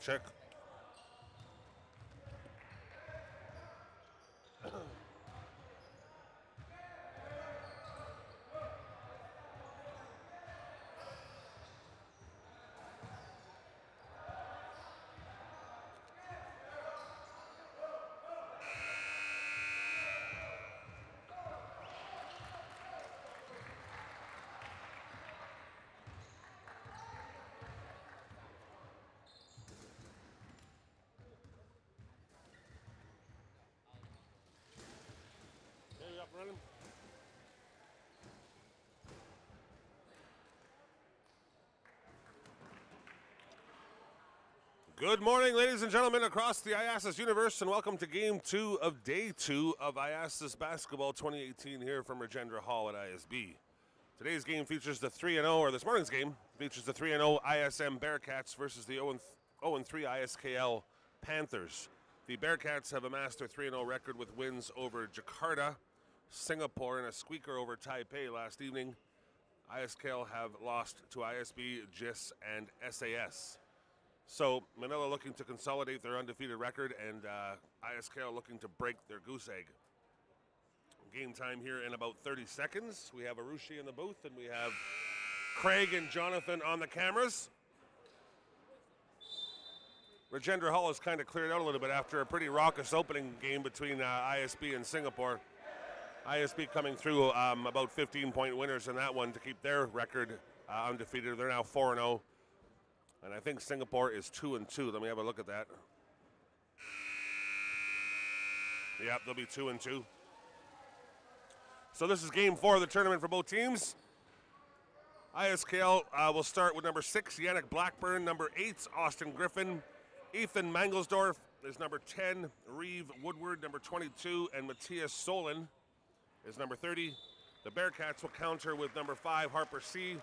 check. Up running. Good morning, ladies and gentlemen, across the IASAS universe, and welcome to Game 2 of Day 2 of IASAS Basketball 2018 here from Regenda Hall at ISB. Today's game features the 3-0, or this morning's game features the 3-0 ISM Bearcats versus the 0-3 ISKL Panthers. The Bearcats have amassed their 3-0 record with wins over Jakarta, Singapore, and a squeaker over Taipei last evening. ISKL have lost to ISB, GIS, and SAS. So Manila looking to consolidate their undefeated record, and ISKL looking to break their goose egg. Game time here in about 30 seconds. We have Arushi in the booth, and we have Craig and Jonathan on the cameras. Regenda Hall has kind of cleared out a little bit after a pretty raucous opening game between ISB and Singapore. ISB coming through about 15-point winners in that one to keep their record undefeated. They're now 4-0. And I think Singapore is 2-2. Let me have a look at that. Yep, they'll be 2-2. So this is game 4 of the tournament for both teams. ISKL will start with number 6, Yannick Blackburn. Number 8, Austin Griffin. Ethan Mangelsdorf is number 10. Reeve Woodward, number 22. And Matthias Solon is number 30. The Bearcats will counter with number 5, Harper C.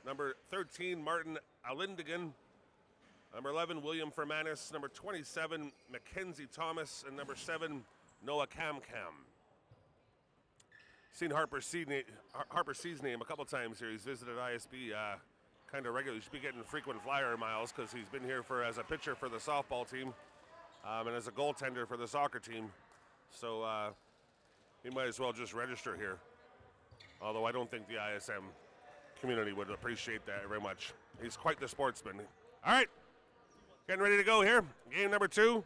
Number 13, Martin Alindigan. Number 11, William Fermanis. Number 27, Mackenzie Thomas. And number 7, Noah Kamkam. Seen Harper C's name a couple times here. He's visited ISB kind of regularly. He should be getting frequent flyer miles because he's been here as a pitcher for the softball team and as a goaltender for the soccer team. So he might as well just register here. Although I don't think the ISM community would appreciate that very much. He's quite the sportsman. All right, getting ready to go here. Game number 2.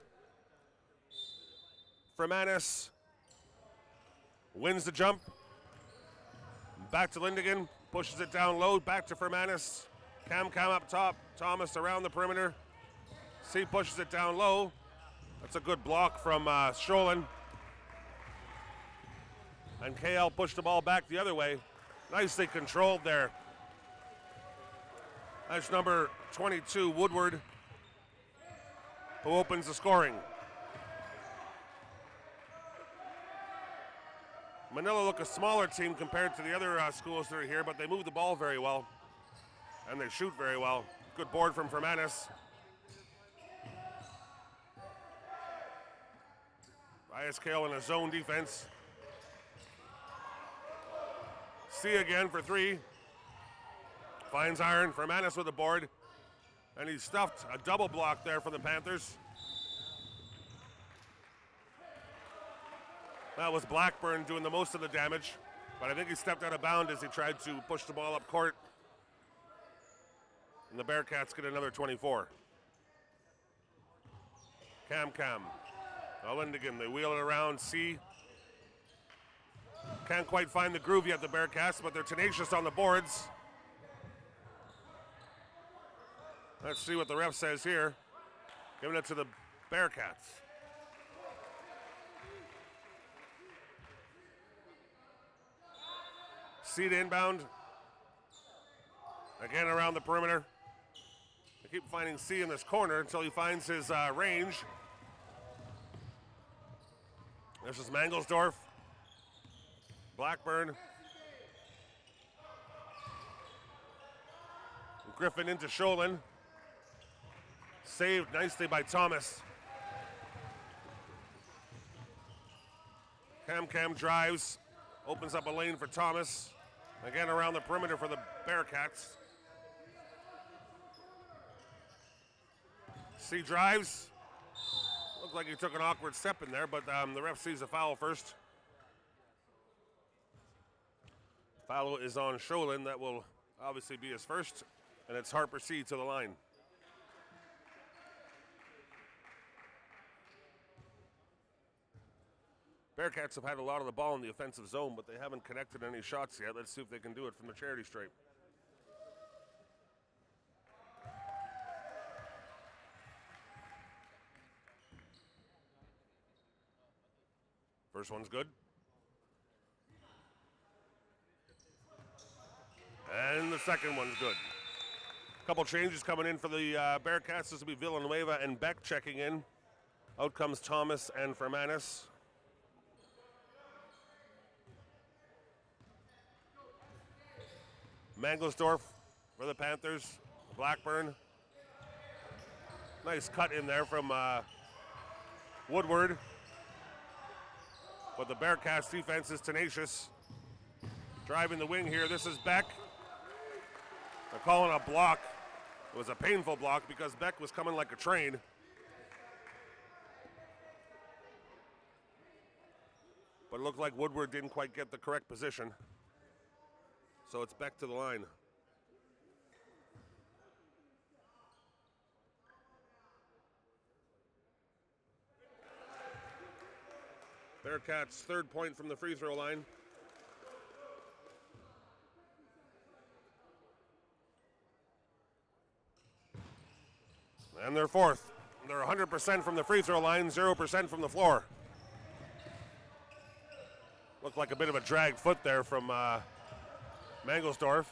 Fermanis wins the jump. Back to Lindigan, pushes it down low, back to Fermanis. Kamkam up top, Thomas around the perimeter. C pushes it down low. That's a good block from Sholin. And KL pushed the ball back the other way. Nicely controlled there. That's number 22, Woodward, who opens the scoring. Manila look a smaller team compared to the other schools that are here, but they move the ball very well, and they shoot very well. Good board from Fermanis. ISKL in a zone defense. C again for 3. Finds iron. Fermanis with the board. And he's stuffed a double block there for the Panthers. That was Blackburn doing the most of the damage, but I think he stepped out of bounds as he tried to push the ball up court. And the Bearcats get another 24. Kamkam. Lindigan, they wheel it around. C. Can't quite find the groove yet, the Bearcats, but they're tenacious on the boards. Let's see what the ref says here. Giving it to the Bearcats. Seed inbound. Again around the perimeter. They keep finding C in this corner until he finds his range. This is Mangelsdorf. Blackburn. Griffin into Sholin. Saved nicely by Thomas. Kamkam drives. Opens up a lane for Thomas. Again around the perimeter for the Bearcats. C drives. Looked like he took an awkward step in there, but the ref sees a foul first. Foul is on Sholin. That will obviously be his first, and it's Harper C to the line. Bearcats have had a lot of the ball in the offensive zone, but they haven't connected any shots yet. Let's see if they can do it from the charity stripe. First one's good. And the second one's good. A couple changes coming in for the Bearcats. This will be Villanueva and Beck checking in. Out comes Thomas and Fermanis. Mangelsdorf for the Panthers. Blackburn. Nice cut in there from Woodward. But the Bearcats defense is tenacious. Driving the wing here, this is Beck. They're calling a block. It was a painful block because Beck was coming like a train. But it looked like Woodward didn't quite get the correct position. So it's Beck to the line. Bearcats' third point from the free throw line. And their fourth. They're 100% from the free throw line, 0% from the floor. Looked like a bit of a dragged foot there from Mangelsdorf.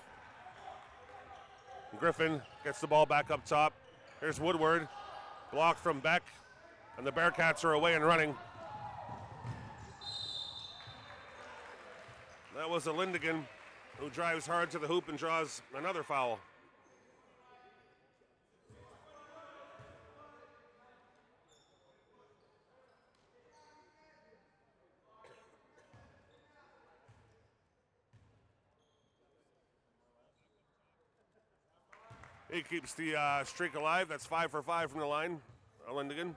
Griffin gets the ball back up top. Here's Woodward. Blocked from Beck. And the Bearcats are away and running. That was a Lindigan who drives hard to the hoop and draws another foul. He keeps the streak alive. That's 5 for 5 from the line, Lindigan.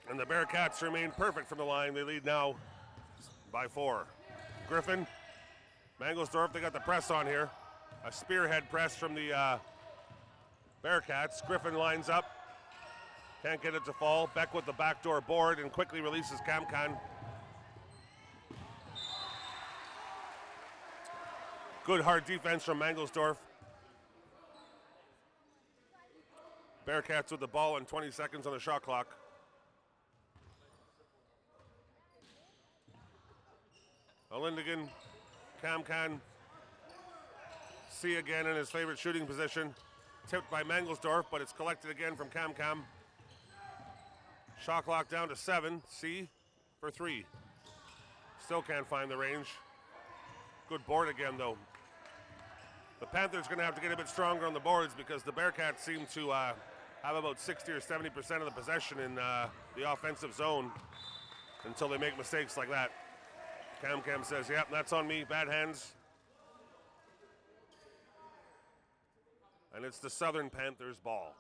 And the Bearcats remain perfect from the line. They lead now by 4. Griffin, Mangelsdorf, they got the press on here. A spearhead press from the Bearcats. Griffin lines up. Can't get it to fall. Beck with the backdoor board and quickly releases Kamkan. Good hard defense from Mangelsdorf. Bearcats with the ball and 20 seconds on the shot clock. Lindigan, Kamkan, C again in his favorite shooting position. Tipped by Mangelsdorf, but it's collected again from Kamkam. Shot clock down to 7. C for 3. Still can't find the range. Good board again, though. The Panthers going to have to get a bit stronger on the boards because the Bearcats seem to have about 60 or 70% of the possession in the offensive zone until they make mistakes like that. Kamkam says, yep, that's on me, bad hands. And it's the Southern Panthers ball.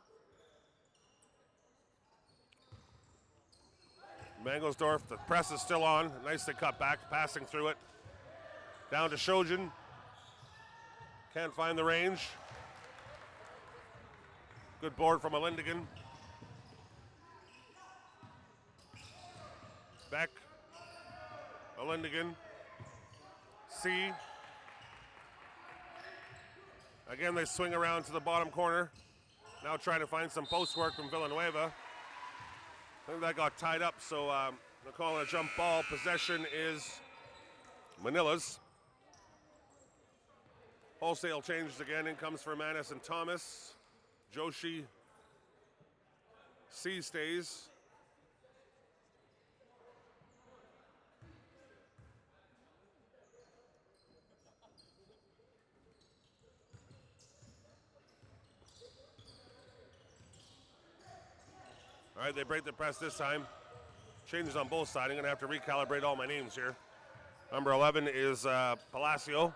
Mangelsdorf, the press is still on. Nicely cut back, passing through it. Down to Shojin. Can't find the range. Good board from Lindigan. Beck. Lindigan. C. Again, they swing around to the bottom corner. Now trying to find some post work from Villanueva. I think that got tied up, so they're calling a jump ball. Possession is Manila's. Wholesale changes again. In comes Fermanis and Thomas. Joshi. C stays. All right, they break the press this time. Changes on both sides. I'm going to have to recalibrate all my names here. Number 11 is Palacio.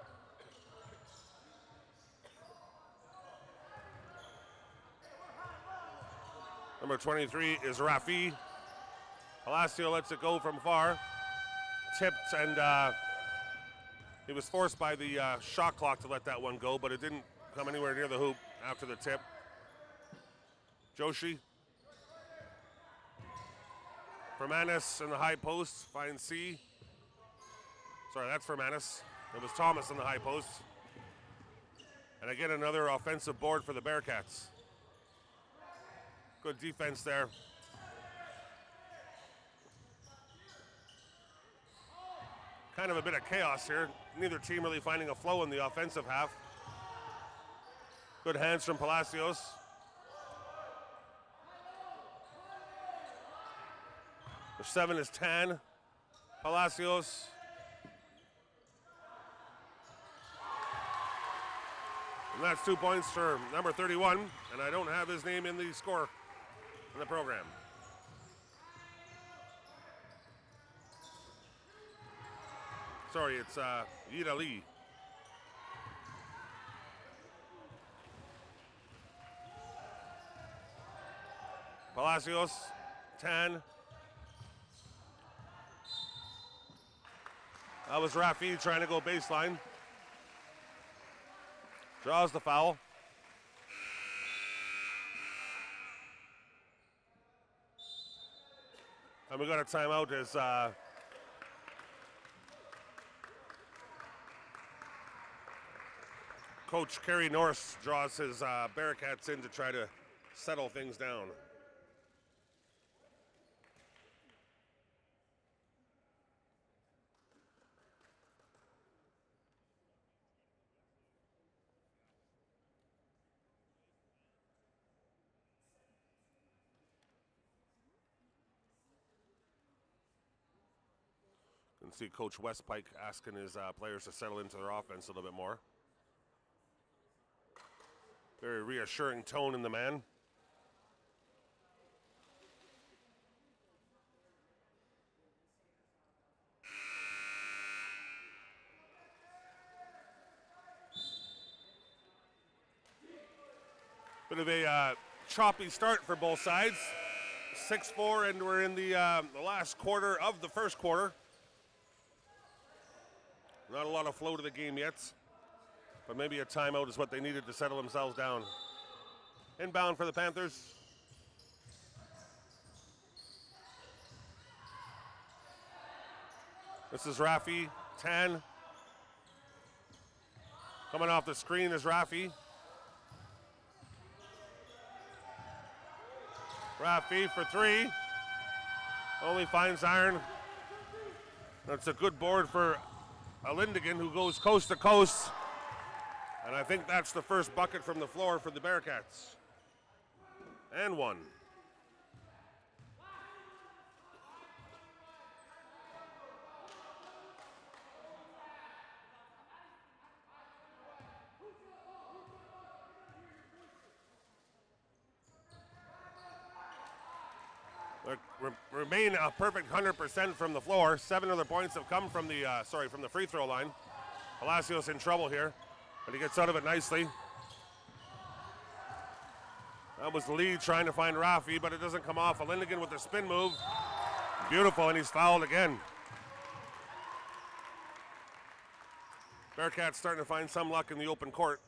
Number 23 is Rafi. Palacio lets it go from far. Tipped, and he was forced by the shot clock to let that one go, but it didn't come anywhere near the hoop after the tip. Joshi. Fermanis in the high post, finds C. Sorry, that's Fermanis. It was Thomas in the high post. And again, another offensive board for the Bearcats. Good defense there. Kind of a bit of chaos here. Neither team really finding a flow in the offensive half. Good hands from Palacios. The 7 is Tan. Palacios. And that's 2 points for number 31. And I don't have his name in the score in the program. Sorry, it's Yida Lee. Palacios, Tan. That was Rafi trying to go baseline. Draws the foul. And we got a timeout as Coach Kerry Norris draws his Bearcats in to try to settle things down. You can see Coach Westpike asking his players to settle into their offense a little bit more. Very reassuring tone in the man. Bit of a choppy start for both sides. 6-4, and we're in the last quarter of the first quarter. Not a lot of flow to the game yet, but maybe a timeout is what they needed to settle themselves down. Inbound for the Panthers. This is Rafi, Tan. Coming off the screen is Rafi. Rafi for three. Only finds iron. That's a good board for Lindigan, who goes coast to coast. And I think that's the first bucket from the floor for the Bearcats. And one. Remain a perfect 100% from the floor. 7 other points have come from the from the free throw line. Palacios in trouble here, but he gets out of it nicely. That was Lee trying to find Rafi, but it doesn't come off. Lindigan with the spin move. Beautiful, and he's fouled again. Bearcats starting to find some luck in the open court.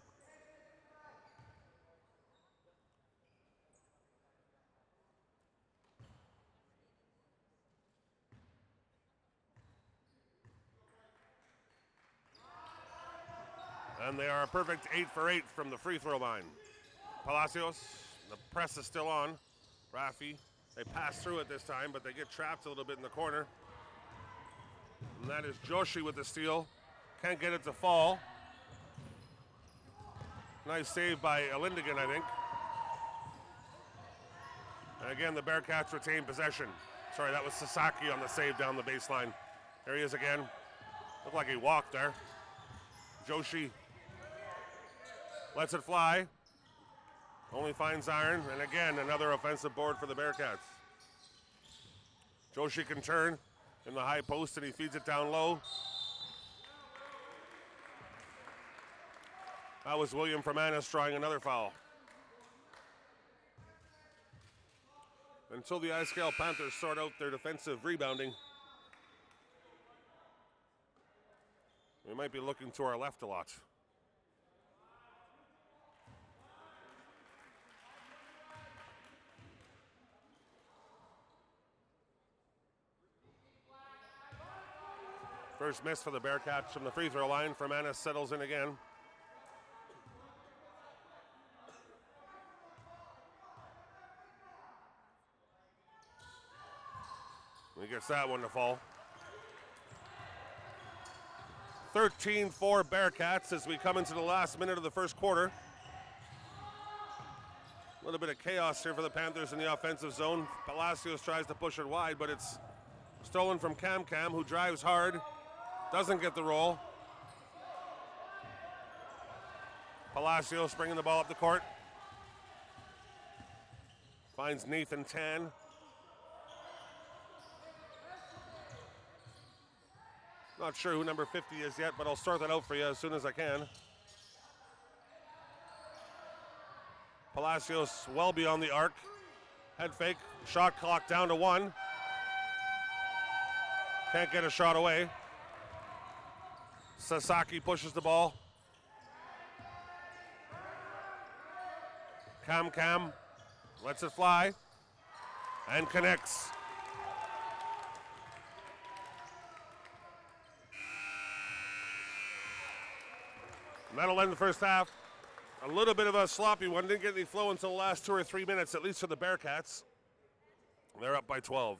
And they are a perfect 8 for 8 from the free throw line. Palacios, the press is still on. Rafi, they pass through it this time, but they get trapped a little bit in the corner. And that is Joshi with the steal. Can't get it to fall. Nice save by Lindigan, I think. And again, the Bearcats retain possession. Sorry, that was Sasaki on the save down the baseline. There he is again. Looked like he walked there. Joshi lets it fly. Only finds iron, and again, another offensive board for the Bearcats. Joshi can turn in the high post, and he feeds it down low. That was William Fermanis drawing another foul. Until the ISKL Panthers sort out their defensive rebounding, we might be looking to our left a lot. First miss for the Bearcats from the free throw line. Fermanis settles in again. He gets that one to fall. 13-4 Bearcats as we come into the last minute of the first quarter. A little bit of chaos here for the Panthers in the offensive zone. Palacios tries to push it wide, but it's stolen from Cam, who drives hard, doesn't get the roll. Palacios bringing the ball up the court. Finds Nathan Tan. Not sure who number 50 is yet, but I'll sort that out for you as soon as I can. Palacios well beyond the arc. Head fake, shot clock down to 1. Can't get a shot away. Sasaki pushes the ball. Cam lets it fly and connects. And that'll end the first half. A little bit of a sloppy one. Didn't get any flow until the last 2 or 3 minutes, at least for the Bearcats. They're up by 12.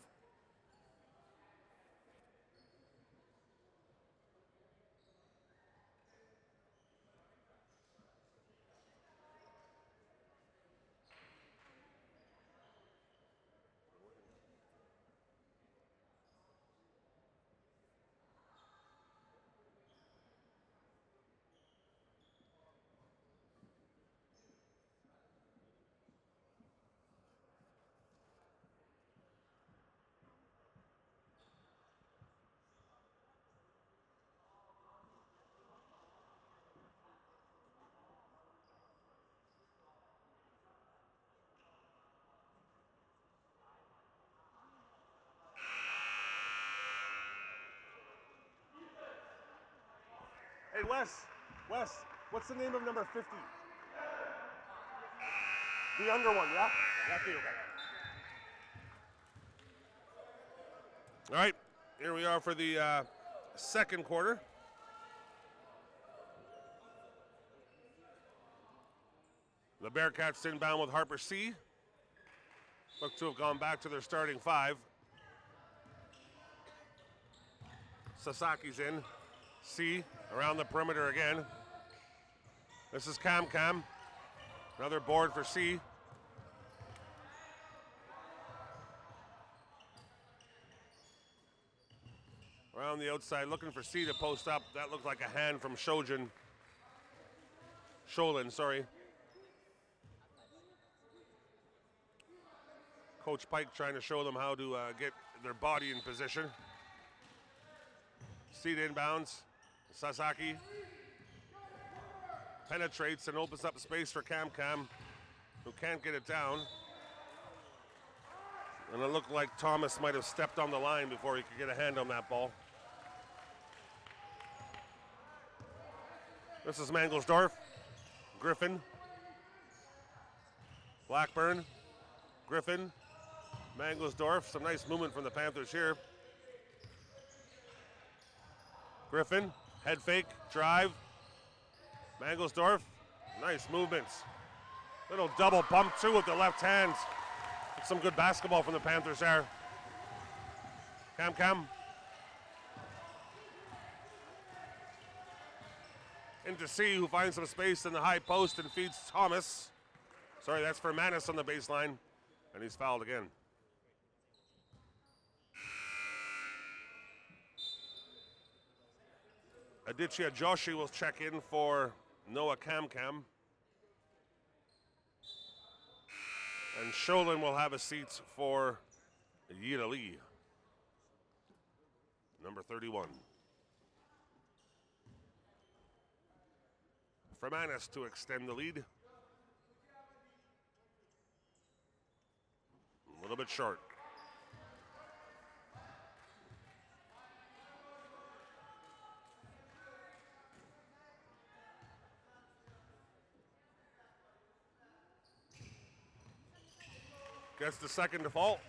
Hey, Wes, what's the name of number 50? The younger one, yeah? Yeah, okay. All right, here we are for the second quarter. The Bearcats inbound with Harper C. Look to have gone back to their starting 5. Sasaki's in. C around the perimeter again. This is Cam. Another board for C. Around the outside, looking for C to post up. That looked like a hand from Sholin, sorry. Coach Pike trying to show them how to get their body in position. C to inbounds. Sasaki penetrates and opens up space for Cam, who can't get it down. And it looked like Thomas might have stepped on the line before he could get a hand on that ball. This is Mangelsdorf, Griffin, Blackburn, Griffin, Mangelsdorf. Some nice movement from the Panthers here. Griffin, head fake, drive. Mangelsdorf, nice movements. Little double bump too with the left hand. Some good basketball from the Panthers there. Cam. Into C, who finds some space in the high post and feeds Thomas. Sorry, that's Fermanis on the baseline, and he's fouled again. Aditya Joshi will check in for Noah Cam. And Sholin will have a seat for Yida Lee. number 31. Fermanis to extend the lead. A little bit short. Gets the second default.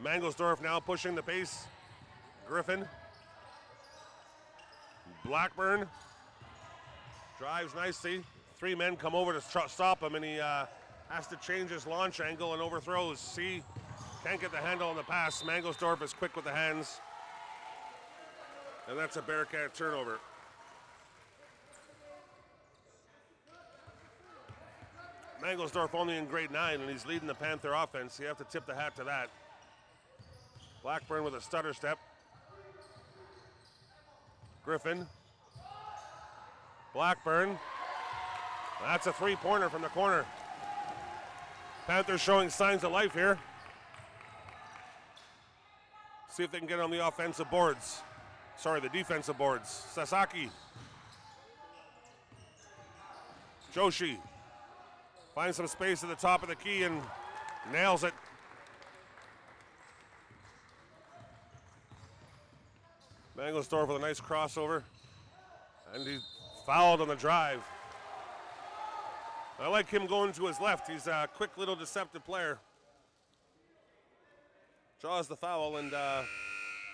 Mangelsdorf now pushing the pace. Griffin. Blackburn drives nicely. 3 men come over to stop him, and he has to change his launch angle and overthrows. See, can't get the handle on the pass. Mangelsdorf is quick with the hands. And that's a Bearcat turnover. Mangelsdorf only in grade 9, and he's leading the Panther offense. You have to tip the hat to that. Blackburn with a stutter step. Griffin. Blackburn. That's a 3-pointer from the corner. Panthers showing signs of life here. See if they can get on the offensive boards. Sorry, the defensive boards. Sasaki. Joshi. Finds some space at the top of the key and nails it. Mangelsdorf with a nice crossover. And he fouled on the drive. I like him going to his left. He's a quick little deceptive player. Draws the foul, and I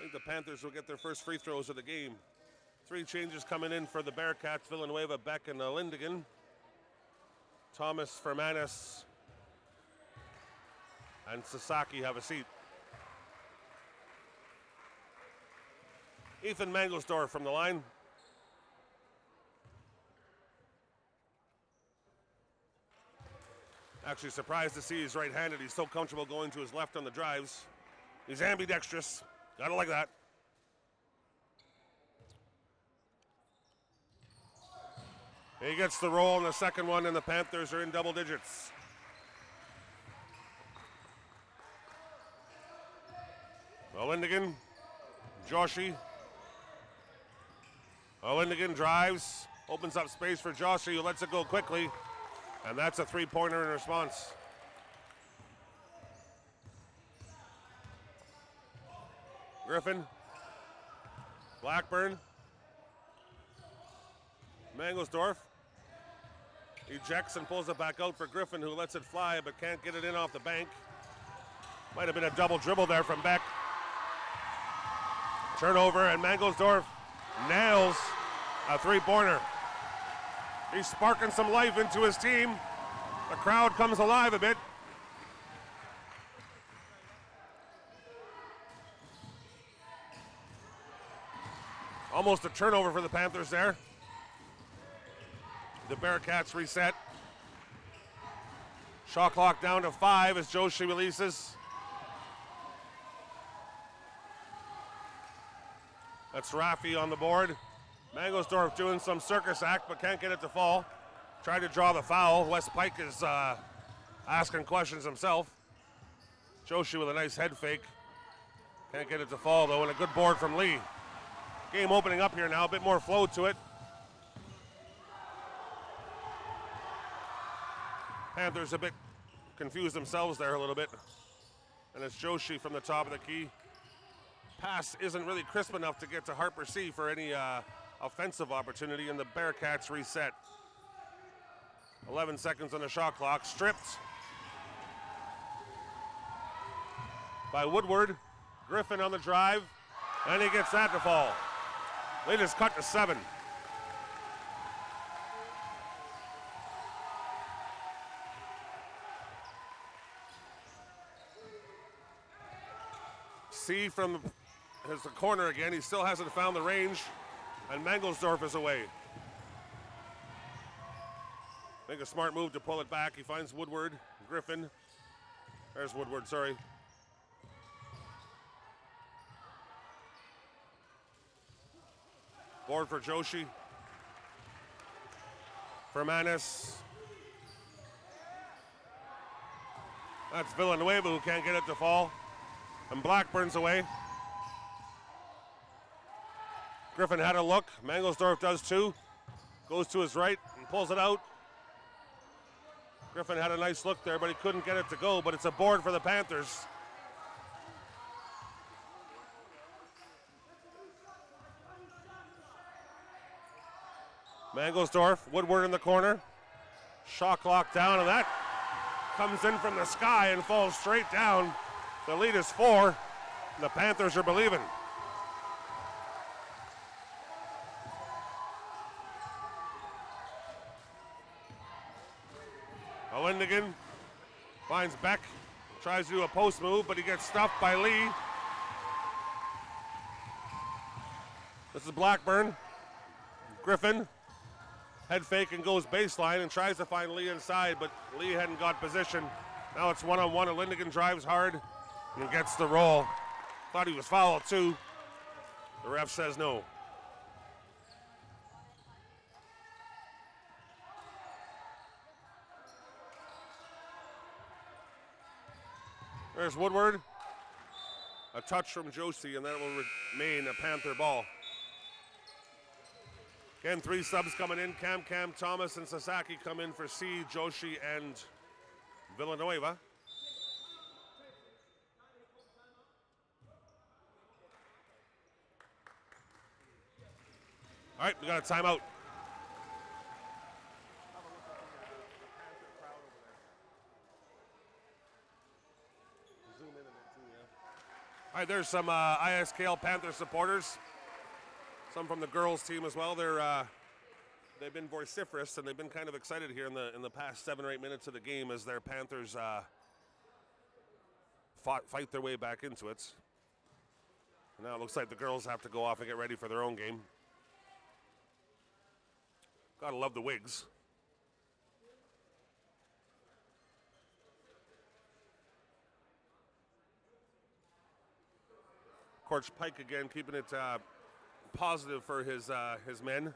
think the Panthers will get their first free throws of the game. 3 changes coming in for the Bearcats: Villanueva, Beck, and Lindigan. Thomas, Fermanis, and Sasaki have a seat. Ethan Mangelsdorf from the line. Actually surprised to see he's right-handed. He's so comfortable going to his left on the drives. He's ambidextrous. Gotta like that. He gets the roll in the second one, and the Panthers are in double digits. Lindigan, Joshi. Lindigan drives, opens up space for Joshi, who lets it go quickly, and that's a 3-pointer in response. Griffin, Blackburn, Mangelsdorf. Ejects and pulls it back out for Griffin, who lets it fly but can't get it in off the bank. Might have been a double dribble there from Beck. Turnover, and Mangelsdorf nails a 3-pointer. He's sparking some life into his team. The crowd comes alive a bit. Almost a turnover for the Panthers there. The Bearcats reset. Shot clock down to 5 as Joshi releases. That's Raffi on the board. Mangelsdorf doing some circus act but can't get it to fall. Tried to draw the foul. Wes Pike is asking questions himself. Joshi with a nice head fake. Can't get it to fall though, and a good board from Lee. Game opening up here now, a bit more flow to it. Panthers a bit confused themselves there a little bit. And it's Joshi from the top of the key. Pass isn't really crisp enough to get to Harper C for any offensive opportunity, and the Bearcats reset. 11 seconds on the shot clock. Stripped by Woodward. Griffin on the drive, and he gets that to fall. They just cut to 7. C from the corner again. He still hasn't found the range, and Mangelsdorf is away. Make a smart move to pull it back. He finds Woodward. Griffin. There's Woodward, sorry. Board for Joshi. Fermanis. That's Villanueva who can't get it to fall. And Blackburn's away. Griffin had a look. Mangelsdorf does too. Goes to his right and pulls it out. Griffin had a nice look there, but he couldn't get it to go, but it's a board for the Panthers. Mangelsdorf, Woodward in the corner. Shot clock down, and that comes in from the sky and falls straight down. The lead is 4. The Panthers are believing. Lindigan finds Beck, tries to do a post move, but he gets stuffed by Lee. This is Blackburn. Griffin, head fake and goes baseline and tries to find Lee inside, but Lee hadn't got position. Now it's one-on-one, and Lindigan drives hard and gets the roll. Thought he was fouled too. The ref says no. There's Woodward. A touch from Josie, and that will remain a Panther ball. Again, 3 subs coming in. Cam, Thomas, and Sasaki come in for C, Joshi, and Villanueva. All right, we got a timeout. All right, there's some ISKL Panther supporters. Some from the girls team as well. They've been vociferous and they've been kind of excited here in the past 7 or 8 minutes of the game as their Panthers fight their way back into it. And now it looks like the girls have to go off and get ready for their own game. Gotta love the wigs. Coach Pike again keeping it positive for his men.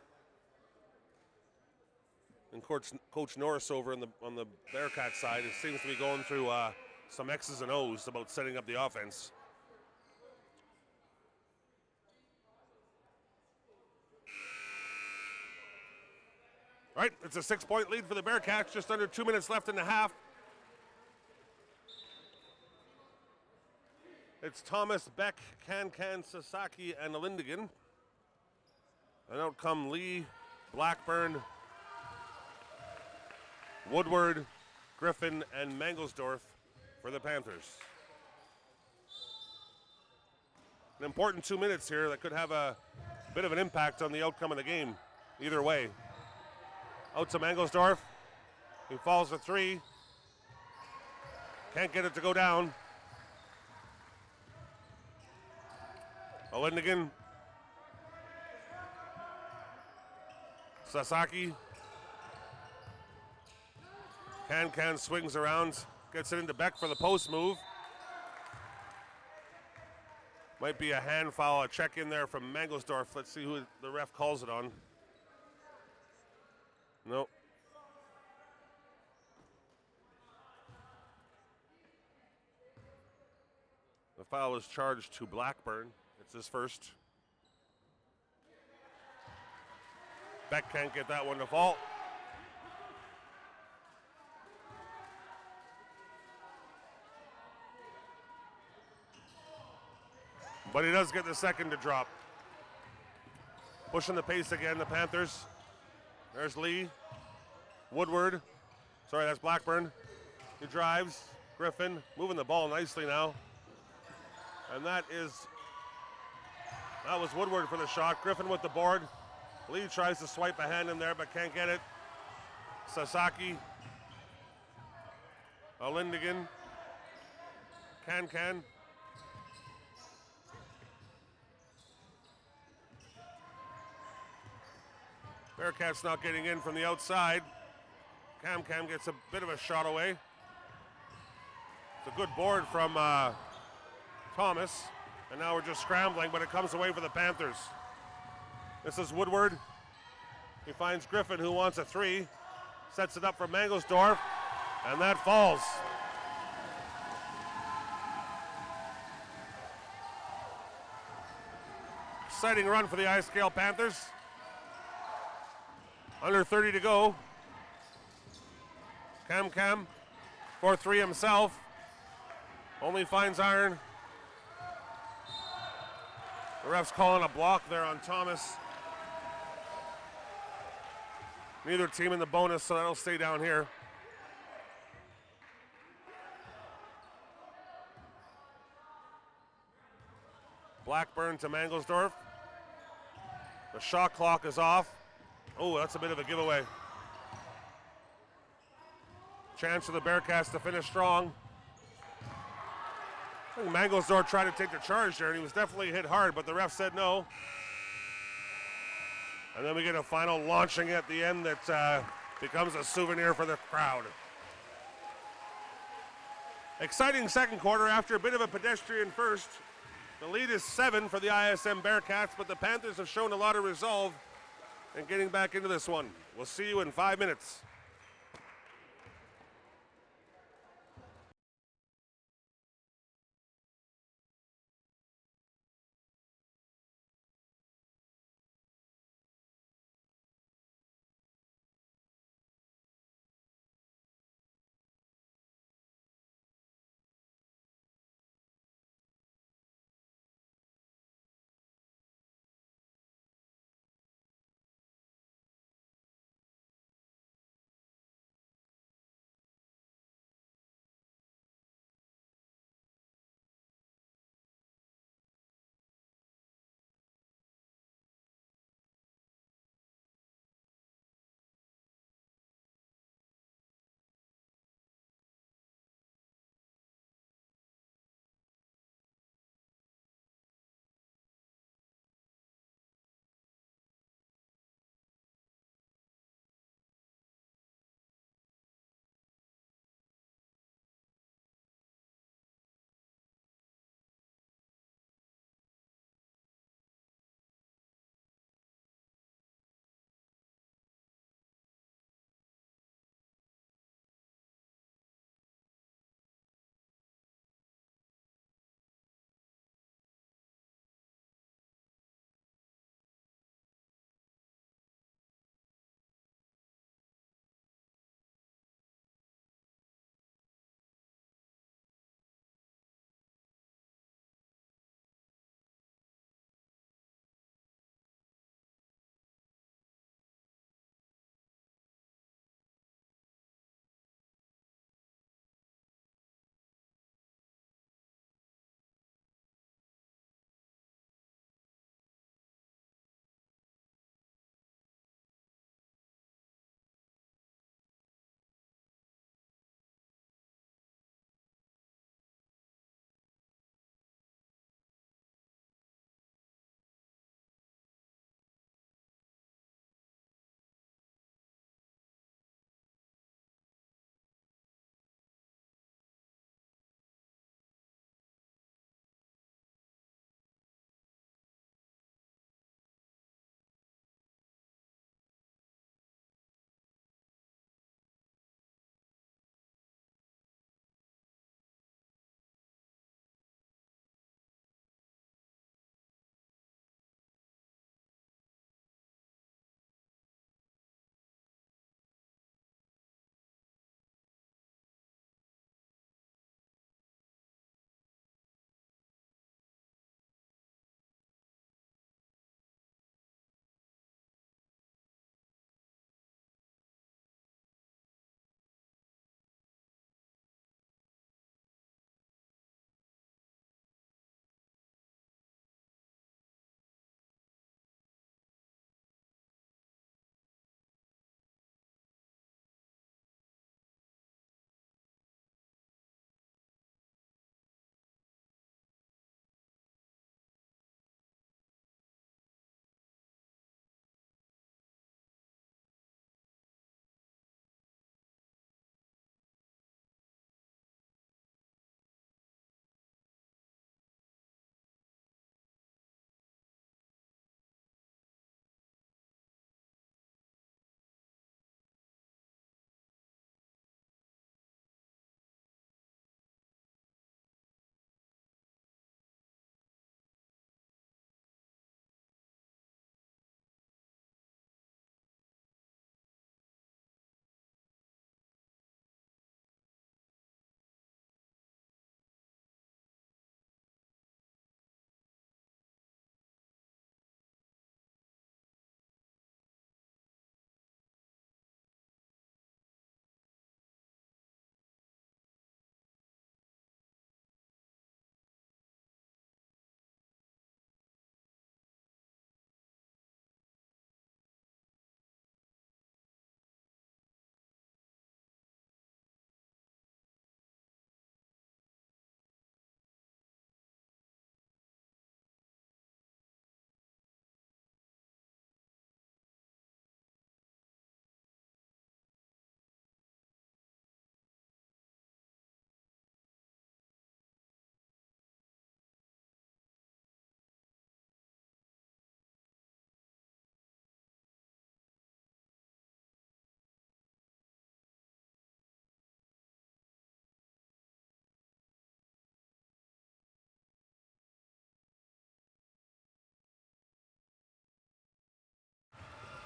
And Coach Norris over on the Bearcat side, it seems to be going through some X's and O's about setting up the offense. All right, it's a 6-point lead for the Bearcats, just under 2 minutes left in the half. It's Thomas, Beck, Can, Sasaki, and Lindigan. And out come Lee, Blackburn, Woodward, Griffin, and Mangelsdorf for the Panthers. An important 2 minutes here that could have a bit of an impact on the outcome of the game, either way. Out to Mangelsdorf. He falls for 3. Can't get it to go down. Lindigan. Sasaki. Can swings around, gets it into Beck for the post move. Might be a hand foul, a check in there from Mangelsdorf. Let's see who the ref calls it on. Nope. The foul is charged to Blackburn. It's his first. Beck can't get that one to fall. But he does get the second to drop. Pushing the pace again, the Panthers. There's Lee. Woodward. Sorry, that's Blackburn. He drives. Griffin moving the ball nicely now. And that was Woodward for the shot. Griffin with the board. Lee tries to swipe a hand in there, but can't get it. Sasaki. Lindigan. Can. Bearcats not getting in from the outside. Cam gets a bit of a shot away. It's a good board from Thomas. And now we're just scrambling, but it comes away for the Panthers. This is Woodward. He finds Griffin, who wants a 3. Sets it up for Mangelsdorf, and that falls. Exciting run for the ISKL Panthers. Under 30 to go. Cam 4-3 himself. Only finds iron. The ref's calling a block there on Thomas. Neither team in the bonus, so that'll stay down here. Blackburn to Mangelsdorf. The shot clock is off. Oh, that's a bit of a giveaway. Chance for the Bearcats to finish strong. I think Mangelsdorf tried to take the charge there, and he was definitely hit hard, but the ref said no. And then we get a final launching at the end that becomes a souvenir for the crowd. Exciting second quarter after a bit of a pedestrian first. The lead is 7 for the ISM Bearcats, but the Panthers have shown a lot of resolve in getting back into this one. We'll see you in 5 minutes.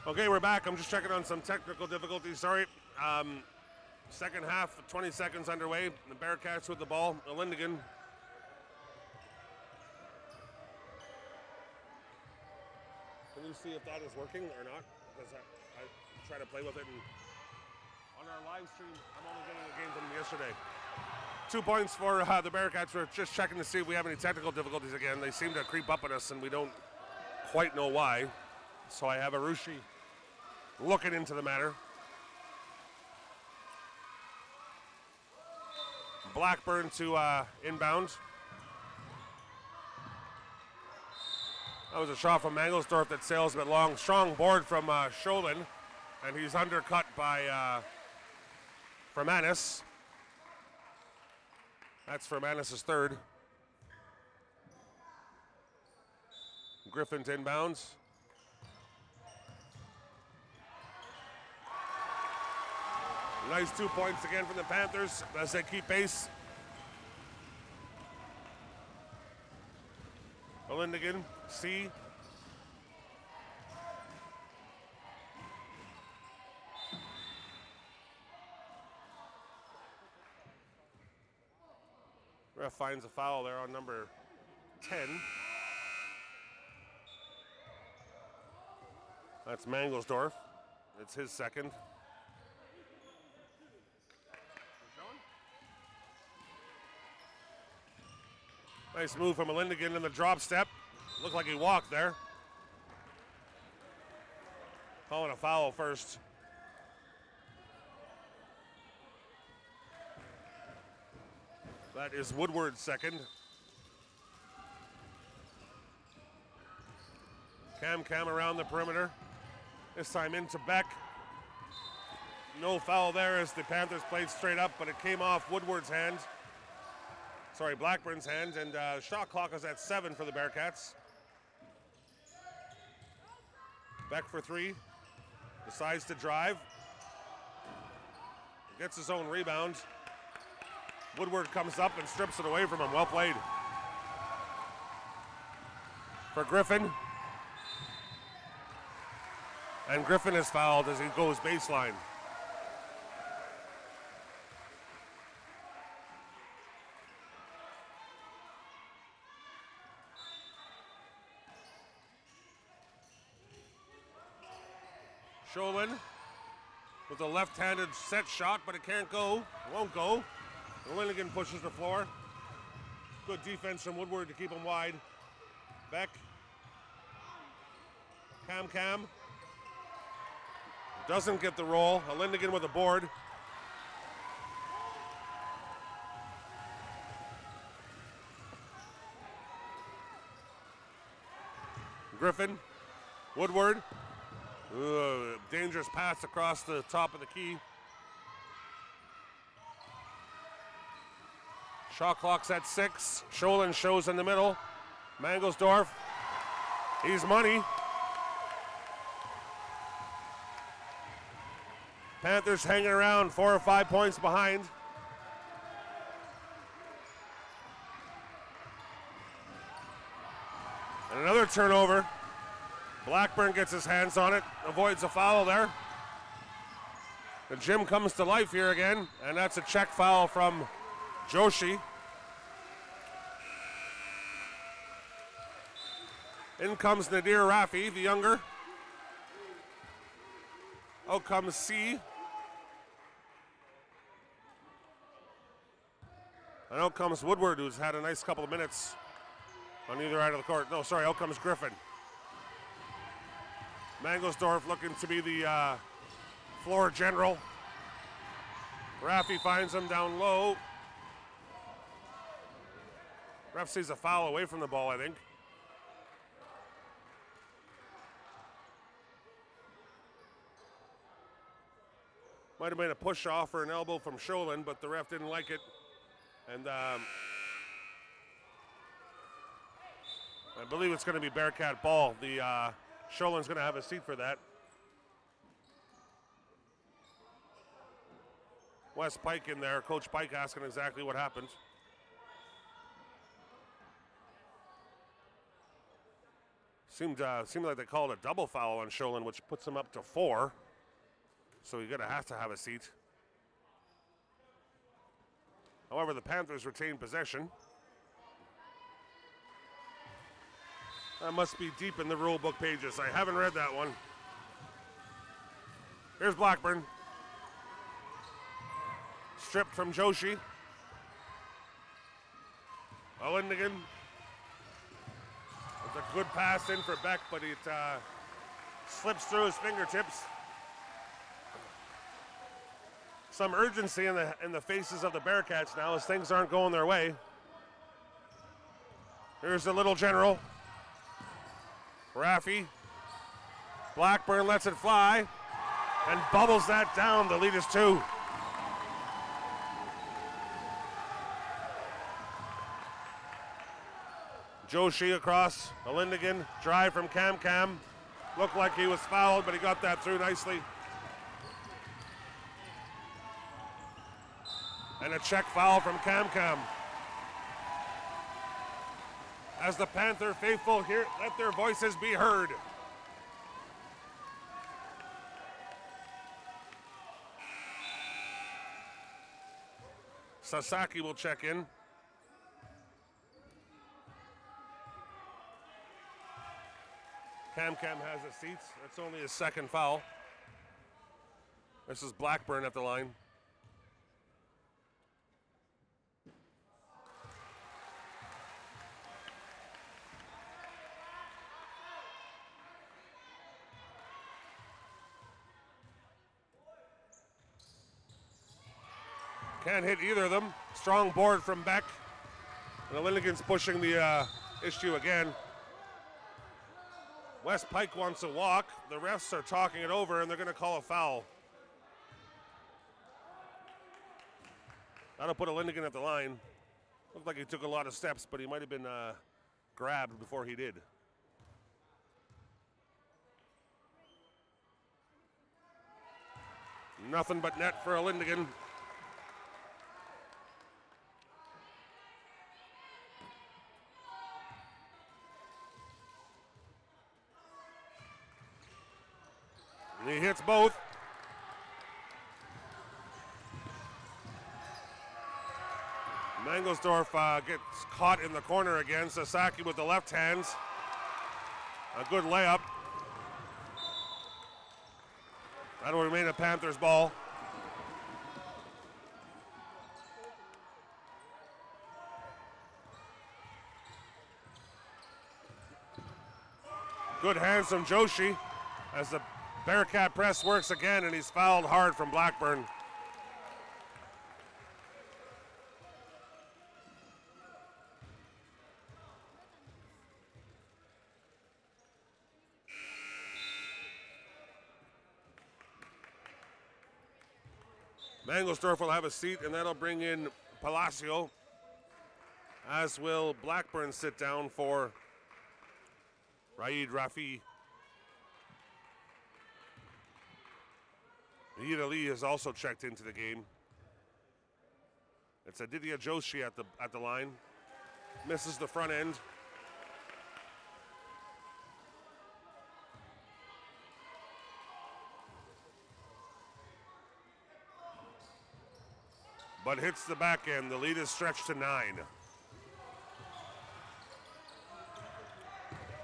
Okay, we're back. I'm just checking on some technical difficulties. Sorry. Second half, 20 seconds underway. The Bearcats with the ball. Lindigan. Can you see if that is working or not? Because I try to play with it, and on our live stream, I'm only getting a game from yesterday. 2 points for the Bearcats. We're just checking to see if we have any technical difficulties again. They seem to creep up on us, and we don't quite know why. So I have Arushi looking into the matter. Blackburn to inbound. That was a shot from Mangelsdorf that sails a bit long. Strong board from Scholin, and he's undercut by Fermanis. That's Fermanis' third. Griffin to inbounds. Nice 2 points again from the Panthers as they keep pace. Lindigan, C. Ref finds a foul there on number 10. That's Mangelsdorf. It's his second. Nice move from Lindigan in the drop step. Looked like he walked there. Calling a foul first. That is Woodward's second. Cam around the perimeter. This time into Beck. No foul there as the Panthers played straight up, but it came off Woodward's hand. Sorry, Blackburn's hand, and shot clock is at 7 for the Bearcats. Beck for 3. Decides to drive. Gets his own rebound. Woodward comes up and strips it away from him. Well played. For Griffin. And Griffin is fouled as he goes baseline. Scholin with a left-handed set shot, but it can't go. It won't go. Lindigan pushes the floor. Good defense from Woodward to keep him wide. Beck. Cam. Doesn't get the roll. Lindigan with a board. Griffin. Woodward. Dangerous pass across the top of the key. Shot clock's at 6. Scholin shows in the middle. Mangelsdorf. He's money. Panthers hanging around 4 or 5 points behind. And another turnover. Blackburn gets his hands on it, avoids a foul there. The gym comes to life here again, and that's a check foul from Joshi. In comes Nadir Rafi, the younger. Out comes C. And out comes Woodward, who's had a nice couple of minutes on either side of the court. No, sorry, out comes Griffin. Mangelsdorf looking to be the floor general. Rafi finds him down low. Ref sees a foul away from the ball, I think. Might have been a push off or an elbow from Scholin, but the ref didn't like it. And I believe it's going to be Bearcat ball. The Scholin's going to have a seat for that. Wes Pike in there, Coach Pike asking exactly what happened. Seemed like they called a double foul on Sholin, which puts him up to 4. So you're going to have a seat. However, the Panthers retain possession. That must be deep in the rule book pages. I haven't read that one. Here's Blackburn. Stripped from Joshi. Olendigan. It's a good pass in for Beck, but it slips through his fingertips. Some urgency in the faces of the Bearcats now as things aren't going their way. Here's the little general. Raffi. Blackburn lets it fly and bubbles that down. The lead is 2. Joshi across. Olendigan. Drive from Cam. Looked like he was fouled, but he got that through nicely. And a check foul from Cam. As the Panther faithful here, let their voices be heard. Sasaki will check in. Cam has his seats. That's only his second foul. This is Blackburn at the line. Can't hit either of them. Strong board from Beck. And Olendigan's pushing the issue again. West Pike wants a walk. The refs are talking it over, and they're going to call a foul. That'll put Olendigan at the line. Looked like he took a lot of steps, but he might have been grabbed before he did. Nothing but net for Olendigan. He hits both. Mangelsdorf gets caught in the corner again. Sasaki with the left hands. A good layup. That'll remain a Panthers ball. Good hands from Joshi as the Bearcat press works again, and he's fouled hard from Blackburn. Mangelsdorf will have a seat, and that'll bring in Palacio, as will Blackburn sit down for Raid Raffi. Ida Lee has also checked into the game. It's Aditya Joshi at the line. Misses the front end. But hits the back end. The lead is stretched to 9.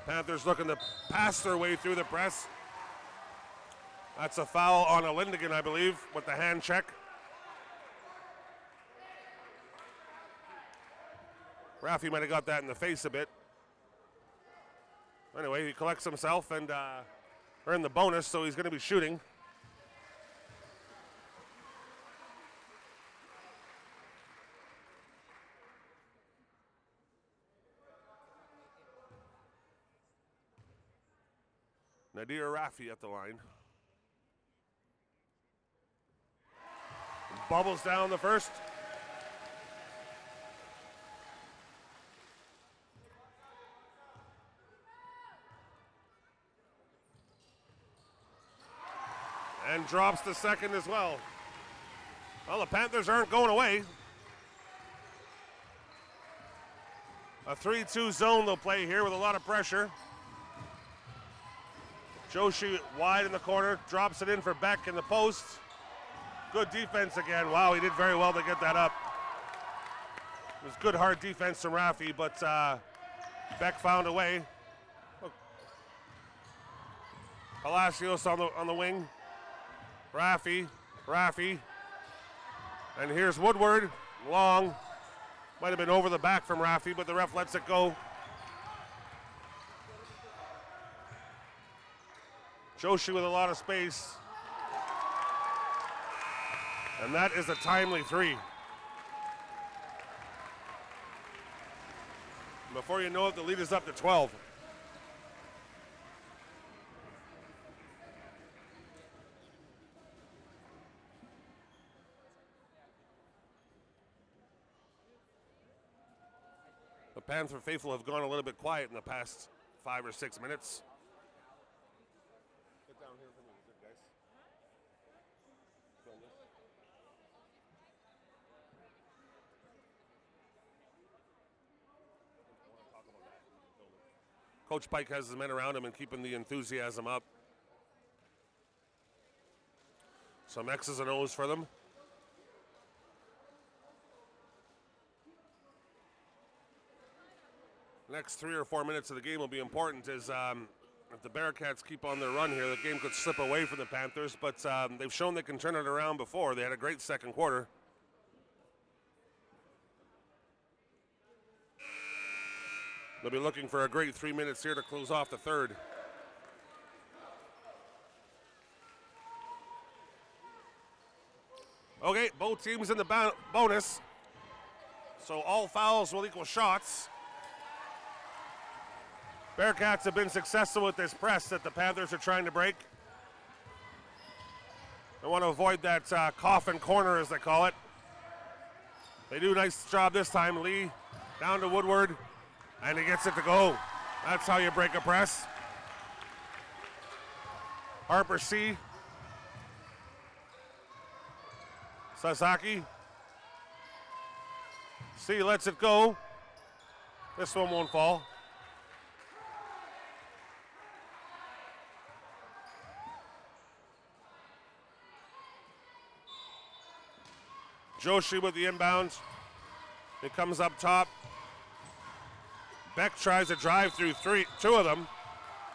Panthers looking to pass their way through the press. That's a foul on Olendigan, I believe, with the hand check. Raffi might have got that in the face a bit. Anyway, he collects himself and earned the bonus, so he's going to be shooting. Nadir Raffi at the line. Bubbles down the first. And drops the second as well. Well, the Panthers aren't going away. A 3-2 zone they'll play here with a lot of pressure. Joshi wide in the corner, drops it in for Beck in the post. Good defense again. Wow, he did very well to get that up. It was good hard defense from Raffi, but Beck found a way. Look. Palacios on the wing. Raffi. And here's Woodward, long. Might have been over the back from Raffi, but the ref lets it go. Joshi with a lot of space. And that is a timely three. Before you know it, the lead is up to 12. The Panther faithful have gone a little bit quiet in the past 5 or 6 minutes. Get down here for me, guys. Coach Pike has his men around him and keeping the enthusiasm up. Some X's and O's for them. Next 3 or 4 minutes of the game will be important as if the Bearcats keep on their run here, the game could slip away from the Panthers, but they've shown they can turn it around before. They had a great second quarter. They'll be looking for a great 3 minutes here to close off the third. Okay, both teams in the bonus. So all fouls will equal shots. Bearcats have been successful with this press that the Panthers are trying to break. They want to avoid that coffin corner, as they call it. They do a nice job this time. Lee down to Woodward, and he gets it to go. That's how you break a press. Harper C. Sasaki. C lets it go. This one won't fall. Joshi with the inbounds. It comes up top. Beck tries to drive through two of them.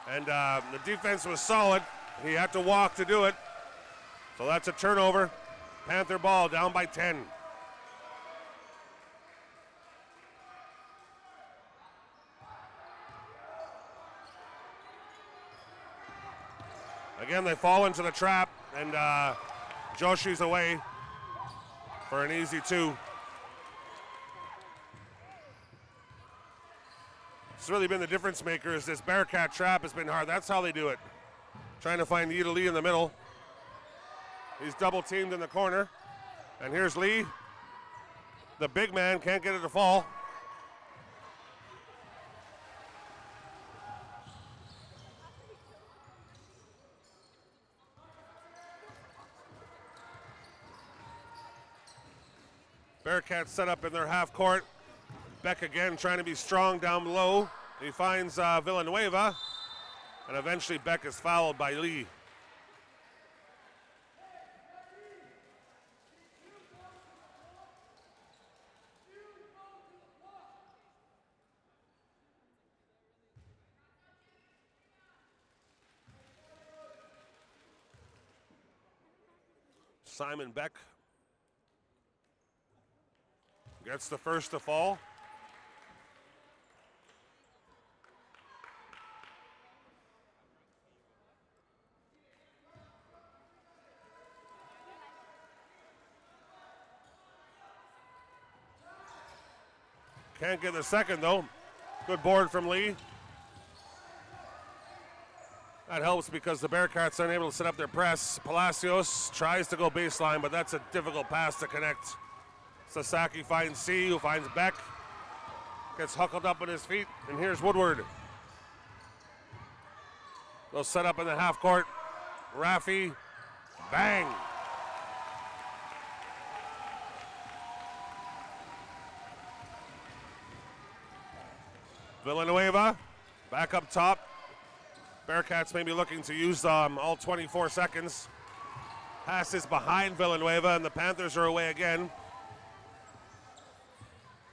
And the defense was solid. He had to walk to do it. So that's a turnover. Panther ball down by 10. Again, they fall into the trap, and Joshi's away for an easy 2. It's really been the difference maker is this Bearcat trap has been hard. That's how they do it. Trying to find Yida Lee in the middle. He's double teamed in the corner. And here's Lee. The big man can't get it to fall. Bearcats set up in their half court. Beck again trying to be strong down below. He finds Villanueva, and eventually Beck is fouled by Lee. Simon Beck gets the first to fall. Can't get the second though. Good board from Lee. That helps because the Bearcats aren't able to set up their press. Palacios tries to go baseline, but that's a difficult pass to connect. Sasaki finds C, who finds Beck. Gets huckled up on his feet, and here's Woodward. They'll set up in the half court. Raffi, bang. Villanueva, back up top. Bearcats may be looking to use all 24 seconds. Pass is behind Villanueva, and the Panthers are away again.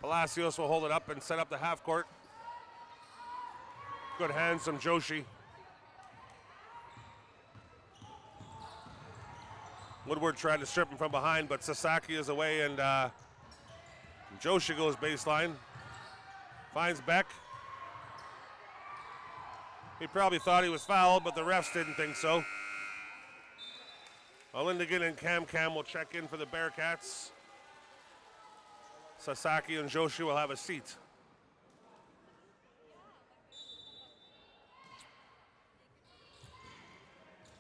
Palacios will hold it up and set up the half court. Good hands from Joshi. Woodward tried to strip him from behind, but Sasaki is away, and Joshi goes baseline. Finds Beck. He probably thought he was fouled, but the refs didn't think so. Lindigan and Cam will check in for the Bearcats. Sasaki and Joshi will have a seat.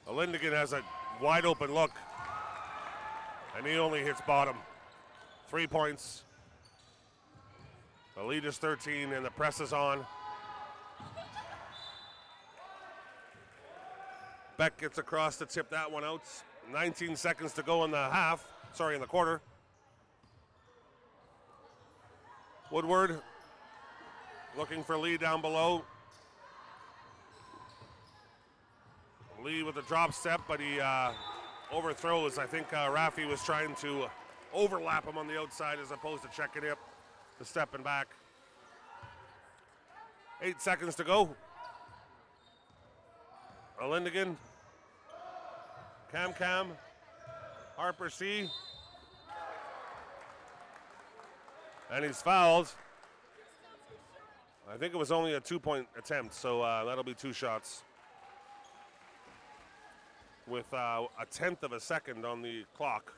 Lindigan has a wide open look, and he only hits bottom. 3 points. The lead is 13, and the press is on. Beck gets across to tip that one out. 19 seconds to go in the quarter. Woodward looking for Lee down below. Lee with a drop step, but he overthrows. I think Rafi was trying to overlap him on the outside as opposed to checking it, to stepping back. 8 seconds to go. Lindigan, Cam, Harper C. And he's fouled. I think it was only a 2-point attempt, so that'll be 2 shots. With a 1/10 of a second on the clock.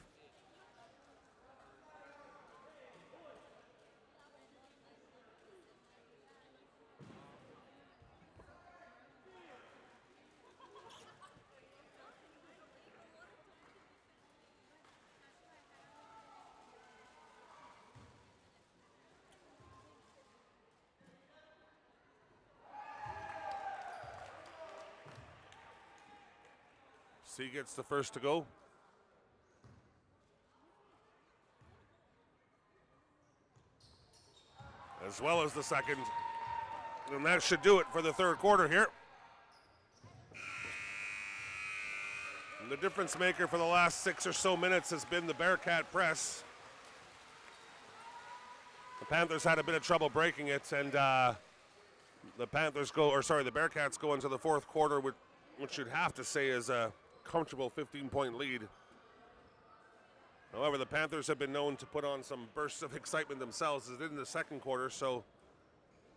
C gets the first to go. As well as the second. And that should do it for the third quarter here. And the difference maker for the last 6 or so minutes has been the Bearcat press. The Panthers had a bit of trouble breaking it, and the Bearcats go into the fourth quarter with which you'd have to say is a comfortable 15-point lead. However, the Panthers have been known to put on some bursts of excitement themselves as they did in the second quarter, so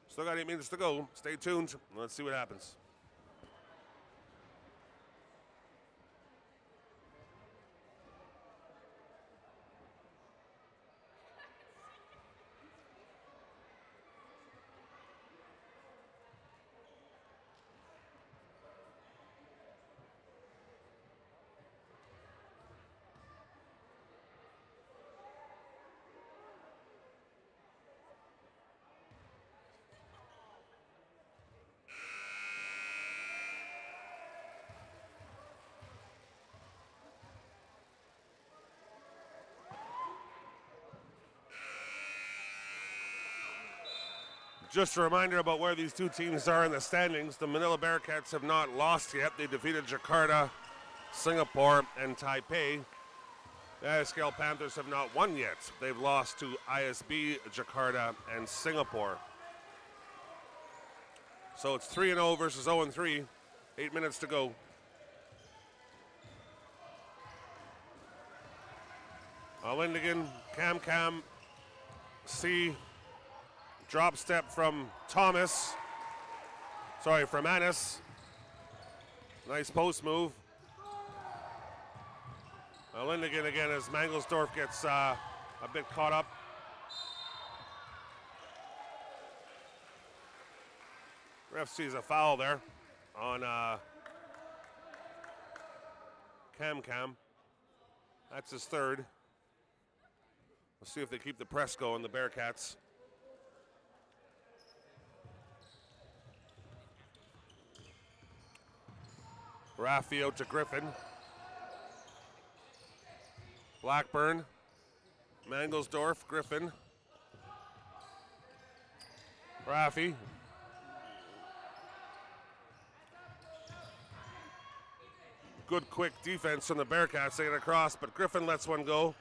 still got 8 minutes to go. Stay tuned. Let's see what happens. Just a reminder about where these two teams are in the standings. The Manila Bearcats have not lost yet. They defeated Jakarta, Singapore, and Taipei. The ISKL Panthers have not won yet. They've lost to ISB, Jakarta, and Singapore. So it's 3-0 versus 0-3. 8 minutes to go. Lindigan, Cam, C. Drop step from from Annis. Nice post move. Lindigan again as Mangelsdorf gets a bit caught up. Ref sees a foul there on Cam. That's his third. We'll see if they keep the press going, the Bearcats. Rafi out to Griffin. Blackburn, Mangelsdorf, Griffin. Rafi. Good quick defense from the Bearcats. They get across, but Griffin lets one go.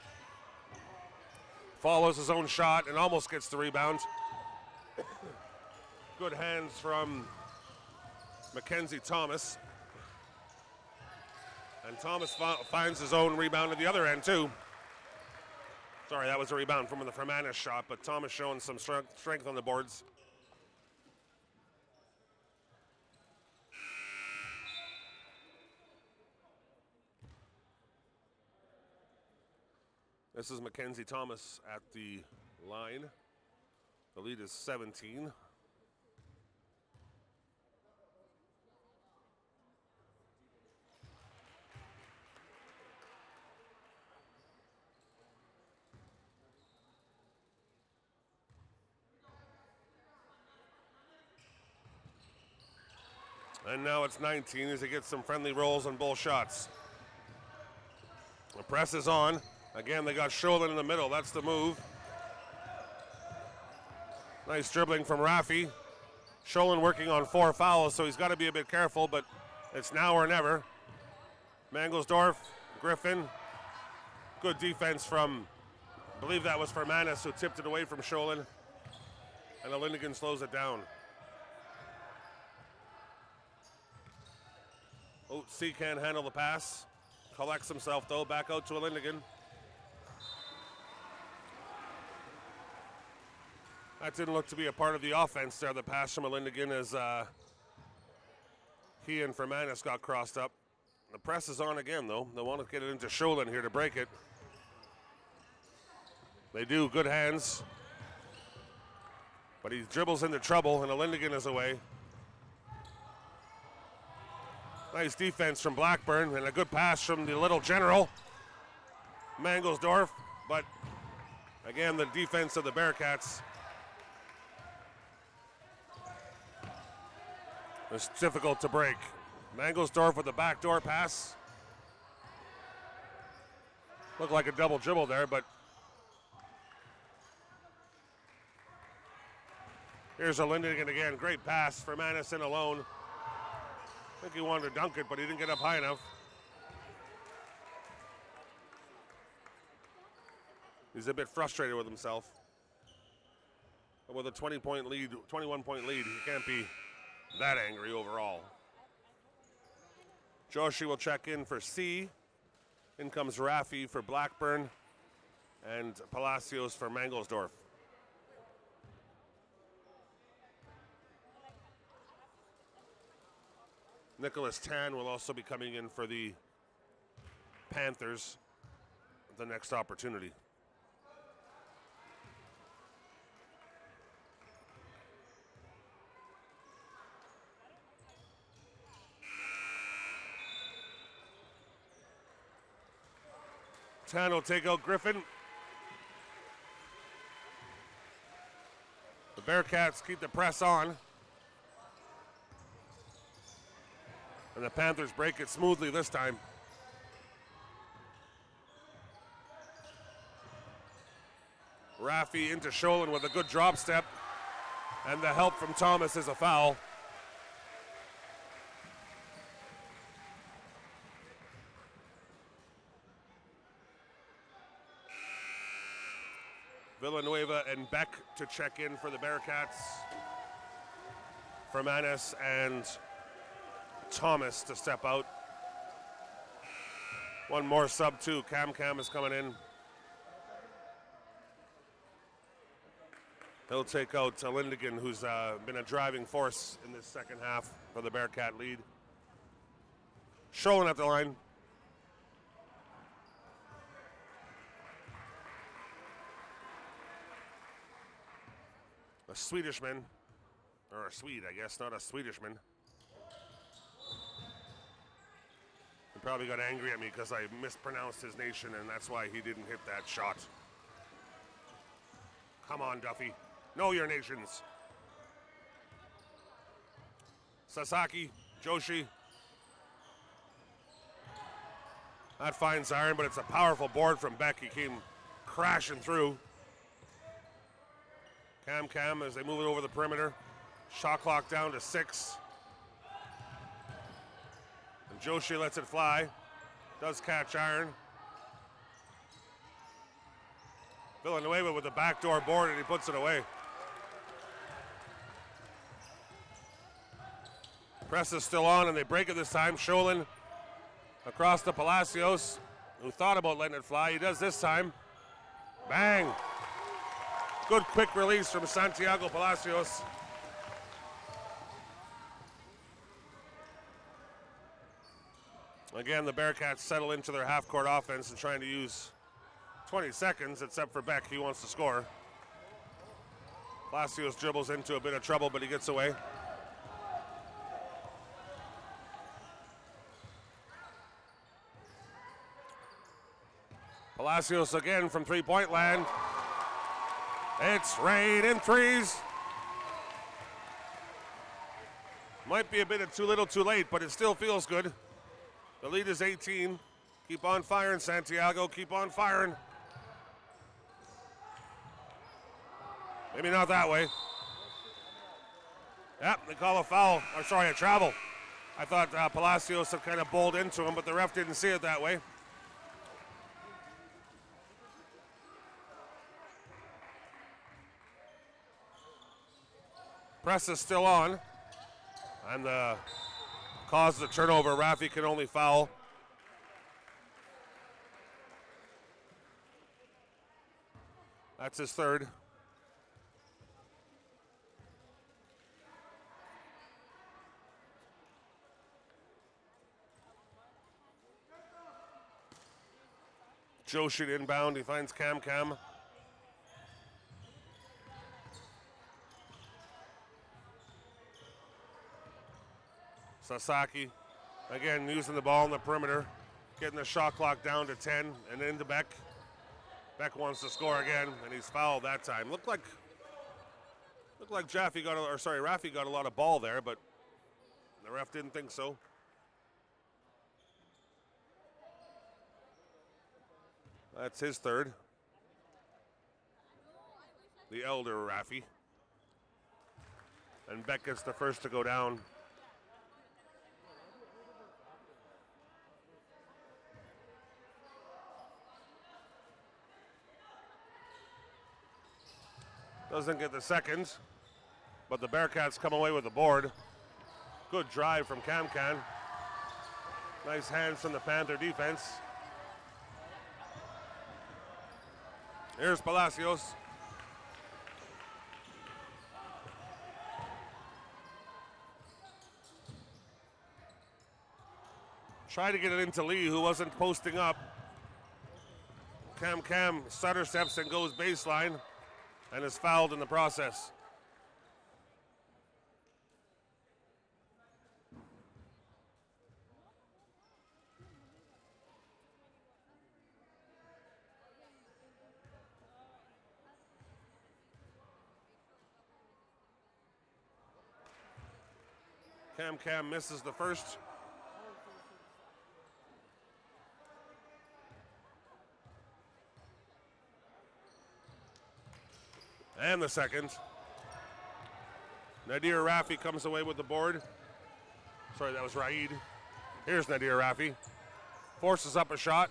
Follows his own shot and almost gets the rebound. Good hands from Mackenzie Thomas. And Thomas finds his own rebound at the other end, too. Sorry, that was a rebound from the Fermanagh shot, but Thomas showing some strength on the boards. This is Mackenzie Thomas at the line. The lead is 17. And now it's 19 as he gets some friendly rolls on both shots. The press is on. Again, they got Sholin in the middle. That's the move. Nice dribbling from Raffi. Sholin working on 4 fouls, so he's got to be a bit careful, but it's now or never. Mangelsdorf, Griffin. Good defense from, I believe that was Fermanagh, who tipped it away from Sholin. And Lindigan slows it down. Oatsy can't handle the pass. Collects himself, though, back out to Lindigan. That didn't look to be a part of the offense there, the pass from Lindigan, as he and Fermanagh got crossed up. The press is on again, though. They want to get it into Sholin here to break it. They do, good hands. But he dribbles into trouble, and Lindigan is away. Nice defense from Blackburn, and a good pass from the little general, Mangelsdorf. But, again, the defense of the Bearcats. It's difficult to break. Mangelsdorf with the backdoor pass. Looked like a double dribble there, but here's a Lindigan again. Great pass for Manison alone. I think he wanted to dunk it, but he didn't get up high enough. He's a bit frustrated with himself. But with a 20-point lead, 21-point lead, he can't be that angry overall. Joshi will check in for C. In comes Raffi for Blackburn and Palacios for Mangelsdorf. Nicholas Tan will also be coming in for the Panthers the next opportunity. Tan will take out Griffin. The Bearcats keep the press on. And the Panthers break it smoothly this time. Raffi into Sholin with a good drop step. And the help from Thomas is a foul. Villanueva and Beck to check in for the Bearcats. Fermanagh and Thomas to step out. One more sub too. Cam is coming in. He'll take out Lindigan, who's been a driving force in this second half for the Bearcat lead. Sholin at the line. A Swedishman, or a Swede, I guess, not a Swedishman. He probably got angry at me because I mispronounced his nation, and that's why he didn't hit that shot. Come on, Duffy. Know your nations. Sasaki, Joshi. That finds iron, but it's a powerful board from Beck. He came crashing through. Cam as they move it over the perimeter. Shot clock down to 6. And Joshi lets it fly. Does catch iron. Villanueva with the backdoor board, and he puts it away. Press is still on, and they break it this time. Sholin across to Palacios, who thought about letting it fly. He does this time. Bang. Good quick release from Santiago Palacios. Again, the Bearcats settle into their half-court offense and trying to use 20 seconds, except for Beck. He wants to score. Palacios dribbles into a bit of trouble, but he gets away. Palacios again from three-point land. It's rain in threes. Might be a bit of too little too late, but it still feels good. The lead is 18. Keep on firing, Santiago. Keep on firing. Maybe not that way. Yep, they call a foul. Or sorry, a travel. I thought Palacios had kind of bowled into him, but the ref didn't see it that way. Press is still on. And cause the turnover. Rafi can only foul. That's his third. Joshi inbound. He finds Cam. Sasaki, again, using the ball on the perimeter, getting the shot clock down to 10, and into Beck. Beck wants to score again, and he's fouled that time. Looked like Rafi got a lot of ball there, but the ref didn't think so. That's his third. The elder Rafi. And Beck gets the first to go down. Doesn't get the second, but the Bearcats come away with the board. Good drive from Cam. Nice hands from the Panther defense. Here's Palacios. Try to get it into Lee, who wasn't posting up. Cam stutter steps and goes baseline, and is fouled in the process. Cam misses the first. And the second. Nadir Rafi comes away with the board. Sorry, that was Raid. Here's Nadir Rafi. Forces up a shot.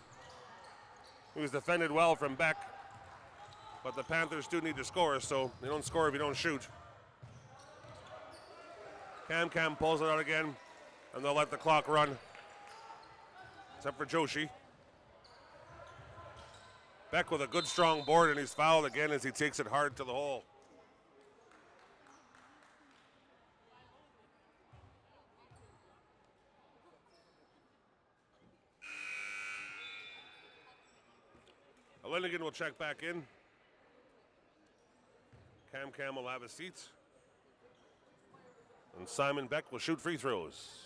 He was defended well from Beck. But the Panthers do need to score, so they don't score if you don't shoot. Cam pulls it out again, and they'll let the clock run. Except for Joshi. Beck with a good strong board, and he's fouled again as he takes it hard to the hole. Linigan will check back in. Cam will have a seat. And Simon Beck will shoot free throws.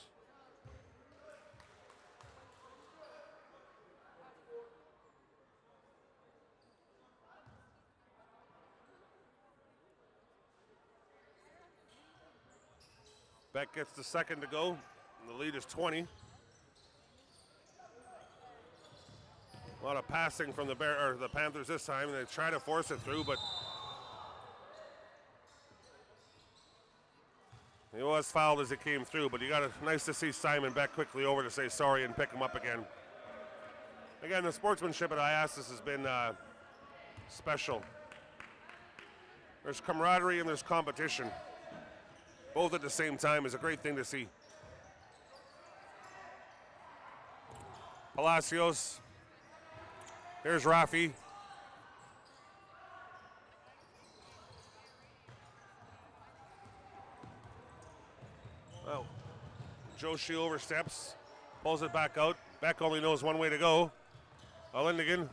Beck gets the second to go, and the lead is 20. A lot of passing from the Panthers this time, and they try to force it through, but he was fouled as it came through, but nice to see Simon Beck quickly over to say sorry and pick him up again. Again, the sportsmanship at IASAS has been special. There's camaraderie and there's competition. Both at the same time is a great thing to see. Palacios. Here's Rafi. Well, Joshi oversteps, pulls it back out. Beck only knows one way to go. Lindigan.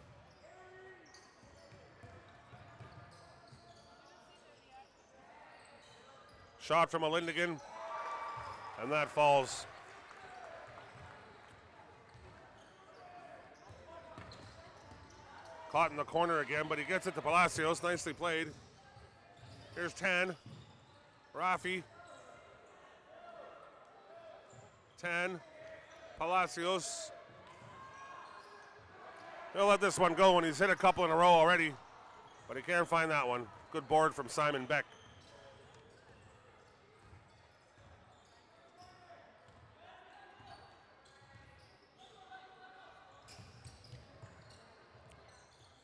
Shot from Lindigan, and that falls. Caught in the corner again, but he gets it to Palacios. Nicely played. Here's Tan. Rafi. Tan. Palacios. He'll let this one go when he's hit a couple in a row already, but he can't find that one. Good board from Simon Beck.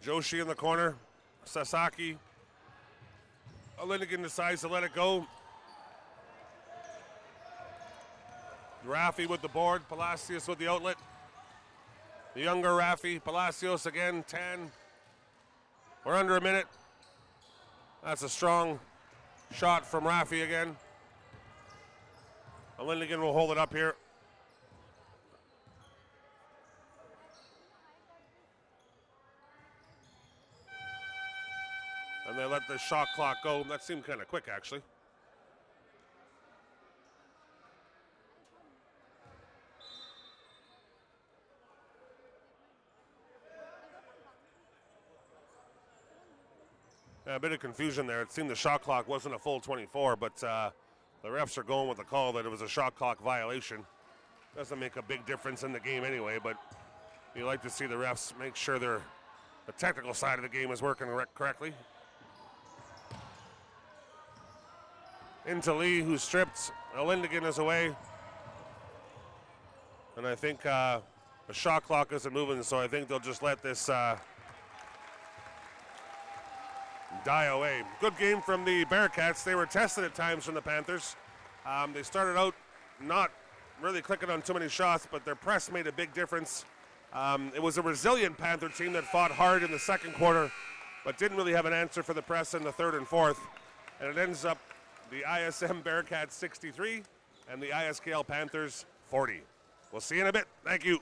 Joshi in the corner. Sasaki. Lindigan decides to let it go. Rafi with the board. Palacios with the outlet. The younger Rafi. Palacios again. 10. We're under a minute. That's a strong shot from Rafi again. Lindigan will hold it up here. And they let the shot clock go. That seemed kind of quick, actually. Yeah, a bit of confusion there. It seemed the shot clock wasn't a full 24, but the refs are going with the call that it was a shot clock violation. Doesn't make a big difference in the game anyway, but you like to see the refs make sure the technical side of the game is working correctly. Into Lee, who's stripped. Lindigan is away. And I think the shot clock isn't moving, so I think they'll just let this die away. Good game from the Bearcats. They were tested at times from the Panthers. They started out not really clicking on too many shots, but their press made a big difference. It was a resilient Panther team that fought hard in the second quarter, but didn't really have an answer for the press in the third and fourth. And it ends up the ISM Bearcats 63 and the ISKL Panthers 40. We'll see you in a bit. Thank you.